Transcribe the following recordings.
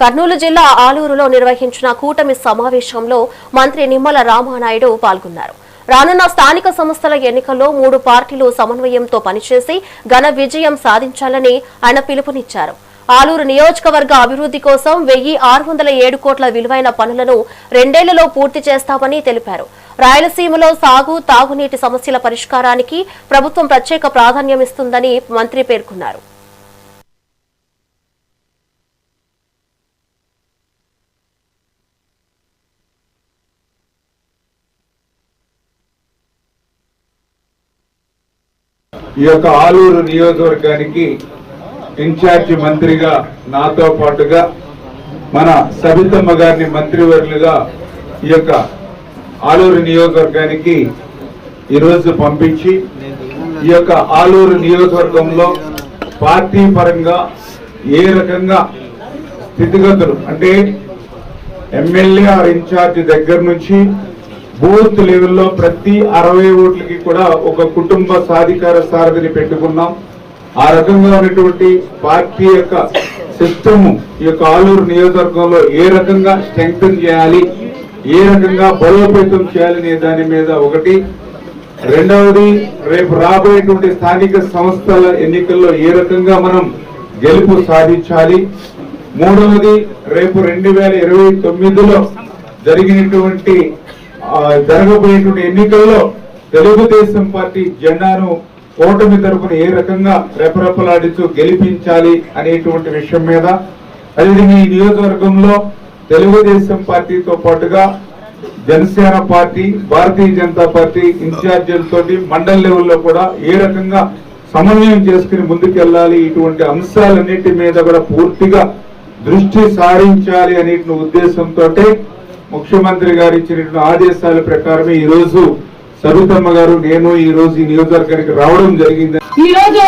కర్నూలు జిల్లా ఆలూరులో నిర్వహించిన కూటమి సమావేశంలో మంత్రి నిమ్మల రామానాయుడు పాల్గొన్నారు. రానున్న స్థానిక సంస్థల ఎన్నికల్లో 3 పార్టీలు సమన్వయంతో పనిచేసి ఘన విజయం సాధించాలని ఆయన పిలుపునిచ్చారు. ఆలూరు నియోజకవర్గ అభివృద్ధి కోసం 1607 కోట్ల విలువైన పనులను 2 ఏళ్లలో పూర్తి చేస్తామని తెలిపారు. రాయలసీమలో సాగు, తాగునీటి సమస్యల పరిష్కారానికి ప్రభుత్వం ప్రత్యేక ప్రాధాన్యమిస్తుందని మంత్రి పేర్కొన్నారు. ఈ యొక్క ఆలూరు నియోజకవర్గానికి ఇన్ఛార్జి మంత్రిగా నాతో పాటుగా మన సబితమ్మ గారిని మంత్రివర్యులుగా ఈ యొక్క ఆలూరు నియోజకవర్గానికి ఈరోజు పంపించి ఈ యొక్క ఆలూరు నియోజకవర్గంలో పార్టీ పరంగా ఏ రకంగా స్థితిగతులు అంటే ఎమ్మెల్యే ఆర్ ఇన్ఛార్జి దగ్గర నుంచి బూత్ లెవెల్లో ప్రతి 60 ఓట్లకి కూడా ఒక కుటుంబ సాధికార సారథిని పెట్టుకున్నాం. ఆ రకంగా ఉన్నటువంటి పార్టీ యొక్క సిస్టమ్ ఈ యొక్క ఆలూరు నియోజకవర్గంలో ఏ రకంగా స్ట్రెంగ్తన్ చేయాలి, ఏ రకంగా బలోపేతం చేయాలనే దాని మీద ఒకటి. రెండవది, రేపు రాబోయేటువంటి స్థానిక సంస్థల ఎన్నికల్లో ఏ రకంగా మనం గెలుపు సాధించాలి. మూడవది, రేపు 2029లో జరగబోయేటువంటి ఎన్నికల్లో తెలుగుదేశం పార్టీ జెండాను కూటమి తరఫున ఏ రకంగా రెపరెపలాడుతూ గెలిపించాలి అనేటువంటి విషయం మీద, అది ఈ నియోజకవర్గంలో తెలుగుదేశం పార్టీతో పాటుగా జనసేన పార్టీ, భారతీయ జనతా పార్టీ ఇన్ఛార్జీలతో మండల లెవెల్లో కూడా ఏ రకంగా సమన్వయం చేసుకుని ముందుకెళ్లాలి, ఇటువంటి అంశాలన్నిటి మీద కూడా పూర్తిగా దృష్టి సారించాలి అనే ఉద్దేశంతో ముఖ్యమంత్రి గారు ఇచ్చినటువంటి ఆదేశాల ప్రకారమే ఈ రోజు సబితమ్మ గారు నేను ఈ రోజు ఈ నియోజకవర్గానికి రావడం జరిగింది. ఈ రోజు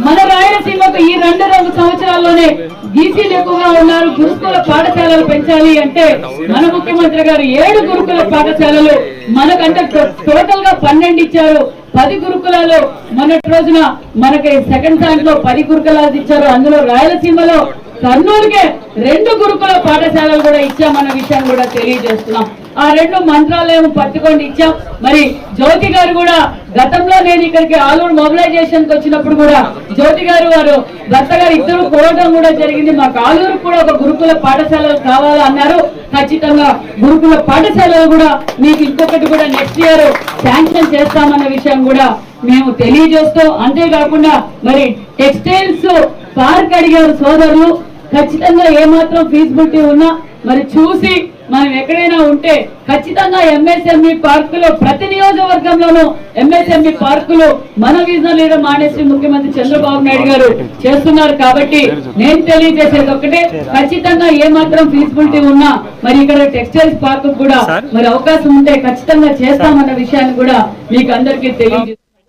మన రాయలసీమకు ఈ 2 సంవత్సరాల్లోనే బీసీలు ఎక్కువగా ఉన్నారు, గురుకుల పాఠశాలలు పెంచాలి అంటే మన ముఖ్యమంత్రి గారు 7 గురుకుల పాఠశాలలు మనకంటే టోటల్ గా 12 ఇచ్చారు. 10 గురుకులాలు మొన్నటి రోజున మనకి సెకండ్ దాంట్లో 10 గురుకులాలు ఇచ్చారు. అందులో రాయలసీమలో కర్నూలుకే 2 గురుకుల పాఠశాలలు కూడా ఇచ్చామన్న విషయాన్ని కూడా తెలియజేస్తున్నాం. ఆ 2 మంత్రాలయం పట్టుకొని ఇచ్చాం. మరి జ్యోతి గారు కూడా గతంలో నేను ఇక్కడికి ఆలూరు మొబిలైజేషన్ కి వచ్చినప్పుడు కూడా జ్యోతి గారు వారు భర్త గారు ఇద్దరు కోరడం కూడా జరిగింది. మాకు ఆలూరు కూడా ఒక గురుకుల పాఠశాలలు కావాలా అన్నారు. ఖచ్చితంగా గురుకుల పాఠశాలలు కూడా మీకు ఇంకొకటి కూడా నెక్స్ట్ ఇయర్ శాంక్షన్ చేస్తామన్న విషయం కూడా మేము తెలియజేస్తూ, అంతేకాకుండా మరి టెక్స్టైల్స్ పార్క్ అడిగారు సోదరులు. ఖచ్చితంగా ఏమాత్రం ఫీజిబిలిటీ ఉన్నా మరి చూసి మనం ఎక్కడైనా ఉంటే ఖచ్చితంగా ఎంఎస్ఎంఈ పార్కులు ప్రతి నియోజకవర్గంలోనూ ఎంఎస్ఎంఈ పార్కులు మన విజనల్ లీడర్ మానేశ్వరి ముఖ్యమంత్రి చంద్రబాబు నాయుడు గారు చేస్తున్నారు. కాబట్టి నేను తెలియజేసేది ఒకటే, ఖచ్చితంగా ఏమాత్రం ఫీజిబిలిటీ ఉన్నా మరి ఇక్కడ టెక్స్టైల్స్ పార్క్ కూడా మరి అవకాశం ఉంటే ఖచ్చితంగా చేస్తామన్న విషయాన్ని కూడా మీకు అందరికీ తెలియజేస్తాను.